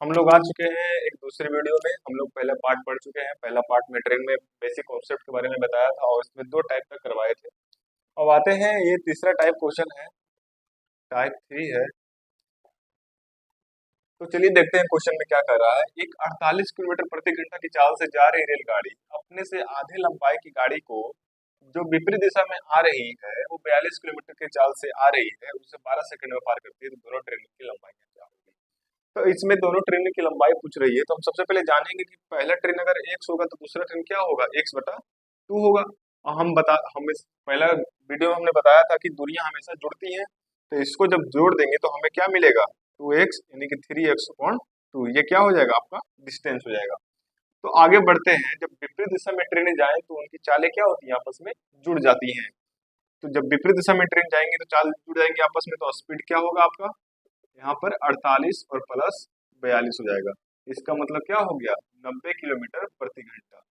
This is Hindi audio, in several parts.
हम लोग आ चुके हैं एक दूसरे वीडियो में। हम लोग पहला पार्ट पढ़ चुके हैं। पहला पार्ट में ट्रेन में बेसिक कॉन्सेप्ट के बारे में बताया था और इसमें दो टाइप का करवाए थे। अब आते हैं, ये तीसरा टाइप क्वेश्चन है, टाइप 3 है। तो चलिए देखते हैं क्वेश्चन में क्या कर रहा है। एक 48 किलोमीटर प्रति घंटा की चाल से जा रही रेलगाड़ी अपने से आधे लंबाई की गाड़ी को जो विपरीत दिशा में आ रही है वो 42 किलोमीटर की चाल से आ रही है, उसे 12 सेकंड में पार करती है। तो दोनों ट्रेन की लंबाई क्या होगी? तो इसमें दोनों ट्रेन की लंबाई पूछ रही है, तो हम सबसे पहले जानेंगे कि पहला ट्रेन अगर एक्स होगा तो दूसरा ट्रेन क्या होगा, एक्स बटा टू होगा। और हम इस पहला वीडियो में हमने बताया था कि दूरियां हमेशा जुड़ती हैं। तो इसको जब जोड़ देंगे तो हमें क्या मिलेगा, 2x यानी कि 3x अपॉन 2। ये क्या हो जाएगा, आपका डिस्टेंस हो जाएगा। तो आगे बढ़ते हैं, जब विपरीत दिशा में ट्रेनें जाएं तो उनकी चालें क्या होती हैं, आपस में जुड़ जाती हैं। तो जब विपरीत दिशा में ट्रेन जाएंगे तो चाल जुड़ जाएंगे आपस में, तो स्पीड क्या होगा आपका, यहाँ पर 48 और प्लस 42 हो जाएगा। इसका मतलब क्या हो गया, 90 किलोमीटर प्रति घंटा।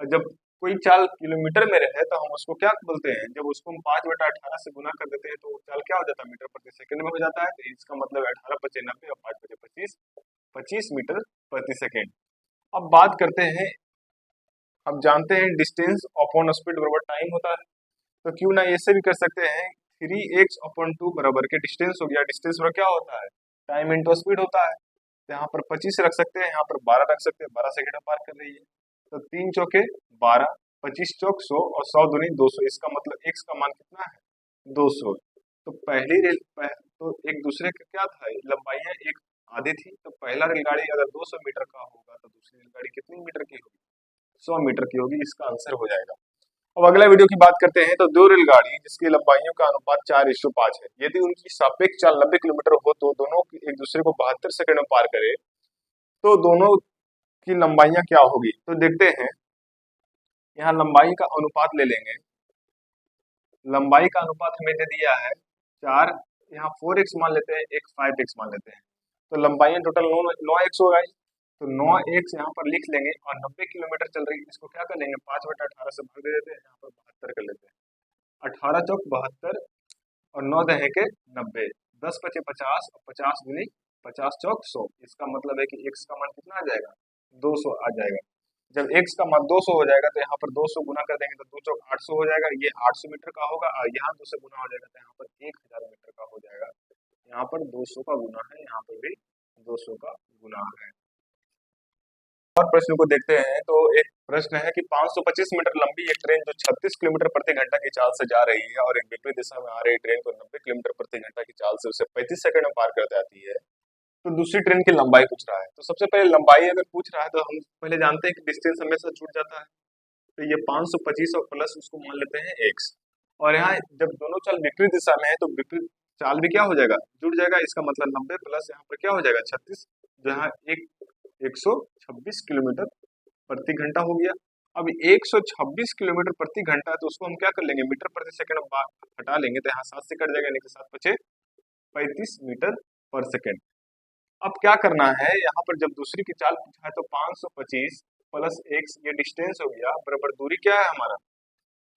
और जब कोई चाल किलोमीटर में रहे तो हम उसको क्या बोलते हैं, जब उसको हम 5/18 से गुना कर देते हैं तो वो चाल क्या हो जाता है, मीटर प्रति सेकंड में हो जाता है। तो इसका मतलब 18×5 = 90 और 5×25 25 मीटर प्रति सेकंड। अब बात करते हैं, अब जानते हैं डिस्टेंस अपॉन स्पीड बराबर टाइम होता है। तो क्यों ना ऐसे भी कर सकते हैं, 3x/2 बराबर के डिस्टेंस हो गया, डिस्टेंस बराबर क्या होता है, टाइम इंटू स्पीड होता है। तो यहाँ पर 25 रख सकते हैं, यहाँ पर 12 रख सकते हैं, 12 सेकंड में पार कर रही है। तो 3 चौके 12, 25 चौक 100 और 100 दूनी 200। इसका मतलब x का मान कितना है, 200। तो तो एक दूसरे का क्या था, लंबाइयां एक आधी थी। तो पहला रेलगाड़ी अगर 200 मीटर का होगा तो दूसरी रेलगाड़ी कितनी मीटर की होगी, 100 मीटर की होगी। इसका आंसर हो जाएगा। अब अगला वीडियो की बात करते हैं, तो दो रेलगाड़ी जिसकी लंबाइयों का अनुपात 4:5 है, यदि उनकी सापेक्ष चाल 90 किलोमीटर हो तो दोनों एक दूसरे को 72 सेकंड में पार करे, तो दोनों की लंबाइयां क्या होगी। तो देखते हैं, यहाँ लंबाई का अनुपात ले लेंगे। लंबाई का अनुपात हमें दे दिया है 4, यहाँ 4x मान लेते हैं, एक 5x मान लेते हैं। तो लंबाइयां टोटल 9x हो गई। तो 9x यहाँ पर लिख लेंगे और 90 किलोमीटर चल रही है, इसको क्या कर लेंगे, 5/18 से भाग दे देते हैं, यहाँ पर 72 कर लेते हैं। 18 चौक 72 और 9 दहे के 90, 10 पचे 50 और 50 दूनी 50 चौक 100। इसका मतलब है कि x का मान कितना आ जाएगा, 200 आ जाएगा। जब x का मान 200 हो जाएगा तो यहाँ पर 200 गुना कर देंगे तो 2 चौक 800 हो जाएगा, ये 800 मीटर का होगा। और यहाँ 2 से गुना हो जाएगा तो यहाँ पर 1000 मीटर का हो जाएगा। यहाँ पर 200 का गुना है, यहाँ पर भी 200 का गुना है। और प्रश्न को देखते हैं, तो एक प्रश्न है कि 525 मीटर लंबी एक ट्रेन जो 36 किलोमीटर प्रति घंटा की चाल से जा रही है और एक विपरीत दिशा में आ रही ट्रेन को 90 किलोमीटर प्रति घंटा की चाल से उसे 35 सेकंड में पार कर जाती है, तो दूसरी ट्रेन की लंबाई पूछ रहा है। तो सबसे पहले लंबाई अगर पूछ रहा है तो हम पहले जानते हैं कि डिस्टेंस हमेशा छूट जाता है। तो ये 525 और प्लस उसको मान लेते हैं x। और यहाँ जब दोनों चाल विपरीत दिशा में है तो विपरीत चाल भी क्या हो जाएगा, जुड़ जाएगा। इसका मतलब 90 प्लस यहाँ पर क्या हो जाएगा 36, जहाँ एक 126 किलोमीटर प्रति घंटा हो गया। अब 126 किलोमीटर प्रति घंटा है तो उसको हम क्या कर लेंगे, मीटर प्रति सेकंड में हटा लेंगे तो यहाँ 7 से कट जाएगा, यानी कि 7 पचे 35 मीटर पर सेकंड। अब क्या करना है, यहाँ पर जब दूसरी की चाल पूछा है तो 525 प्लस x, ये डिस्टेंस हो गया, बराबर दूरी क्या है हमारा,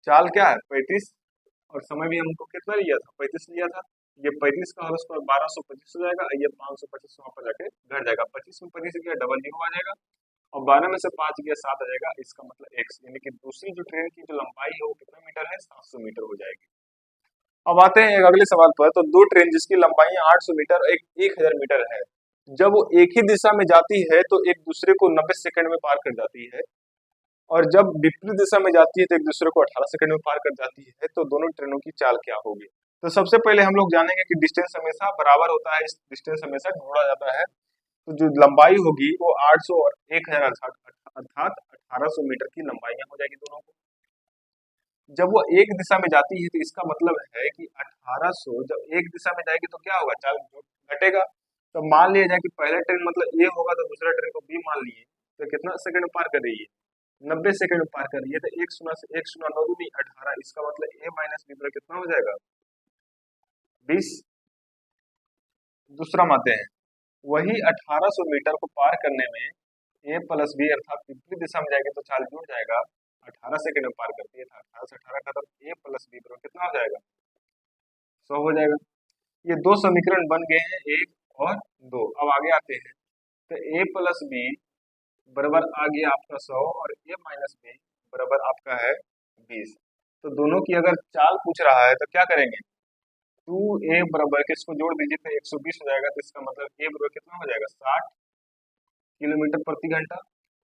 चाल क्या है 35, और समय भी हमको कितना लिया था, 35 लिया था। ये 35 का होल स्क्वायर 1225 हो जाएगा, ये 525 वहां पर जाके घट जाएगा। 25 में 25 गया डबल जीरो आ जाएगा, और 12 में से 5 गया 7 आ जाएगा। इसका मतलब x, यानी कि दूसरी जो ट्रेन की जो लंबाई है वो कितना मीटर है, 700 मीटर हो जाएगी। अब आते हैं एक अगले सवाल पर, तो दो ट्रेन जिसकी लंबाई 800 मीटर और एक 1000 मीटर है, जब वो एक ही दिशा में जाती है तो एक दूसरे को 90 सेकंड में पार कर जाती है, और जब विपरीत दिशा में जाती है तो एक दूसरे को 18 सेकंड में पार कर जाती है, तो दोनों ट्रेनों की चाल क्या होगी। तो सबसे पहले हम लोग जानेंगे कि डिस्टेंस हमेशा बराबर होता है, इस डिस्टेंस हमेशा जोड़ा जाता है। तो जो लंबाई होगी वो 800 और 1000 अर्थात 1800 मीटर की लंबाइयां हो जाएगी दोनों को। जब वो एक दिशा में जाती है तो इसका मतलब है कि 1800 जब एक दिशा में जाएगी तो क्या होगा, चाल घटेगा। तो मान लिया जाए कि पहला ट्रेन मतलब ए होगा तो दूसरा ट्रेन को बी मान लिए, तो कितना सेकंड में पार कर रही है, 90 सेकंड में पार कर रही है। तो एक शून्य से एक शून्य 9 दूनी 18, इसका मतलब ए माइनस बी बराबर कितना हो जाएगा, 20। दूसरा मानते हैं, वही 1800 मीटर को पार करने में ए प्लस बी अर्थात विपरीत दिशा में जाएगी तो चाल जुड़ जाएगा। 18 सेकंड में पार करती है तो 18 से 18 खत्म, ए प्लस बी बराबर कितना हो जाएगा, 100 हो जाएगा। ये दो समीकरण बन गए हैं, एक और 2। अब आगे आते हैं, तो a प्लस बी बराबर आ गया आपका 100 और a माइनस बी बराबर आपका है 20। तो दोनों की अगर चाल पूछ रहा है तो क्या करेंगे, 2a बराबर के इसको जोड़ दीजिए तो 120 हो जाएगा, तो इसका मतलब a बराबर कितना हो जाएगा 60 किलोमीटर प्रति घंटा।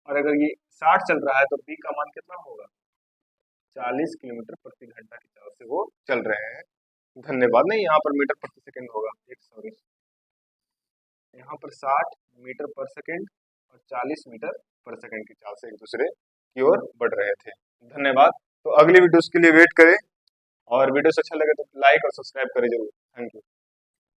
और अगर ये 60 चल रहा है तो b का मान कितना होगा, 40 किलोमीटर प्रति घंटा की चाल से वो चल रहे हैं। धन्यवाद। नहीं, यहाँ पर मीटर प्रति सेकंड होगा, एक सॉरी, यहाँ पर 60 मीटर पर सेकंड और 40 मीटर पर सेकंड की चाल से एक दूसरे की ओर बढ़ रहे थे। धन्यवाद। तो अगली वीडियोस के लिए वेट करें, और वीडियो अच्छा लगे तो लाइक और सब्सक्राइब करें जरूर। Thank you.